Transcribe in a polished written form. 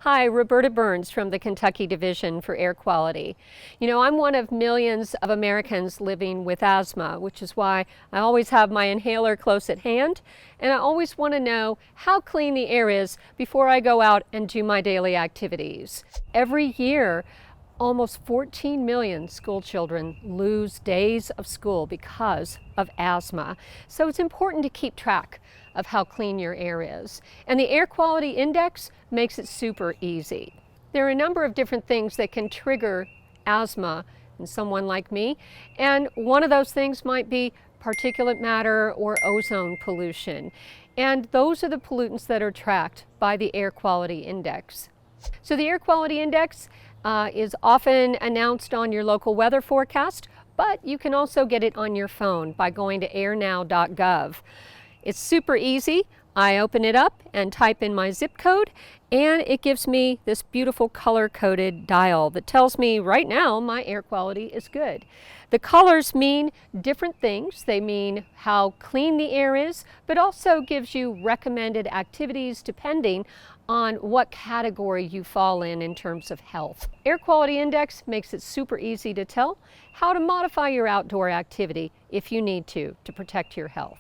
Hi, Roberta Burnes from the Kentucky Division for Air Quality. I'm one of millions of Americans living with asthma, which is why I always have my inhaler close at hand, and I always want to know how clean the air is before I go out and do my daily activities. Every year, almost 14 million school children lose days of school because of asthma. So it's important to keep track of how clean your air is. And the Air Quality Index makes it super easy. There are a number of different things that can trigger asthma in someone like me, and one of those things might be particulate matter or ozone pollution. And those are the pollutants that are tracked by the Air Quality Index. So the Air Quality Index is often announced on your local weather forecast, but you can also get it on your phone by going to airnow.gov. It's super easy. I open it up and type in my zip code, and it gives me this beautiful color-coded dial that tells me right now my air quality is good. The colors mean different things. They mean how clean the air is, but also gives you recommended activities depending on what category you fall in terms of health. Air Quality Index makes it super easy to tell how to modify your outdoor activity if you need to protect your health.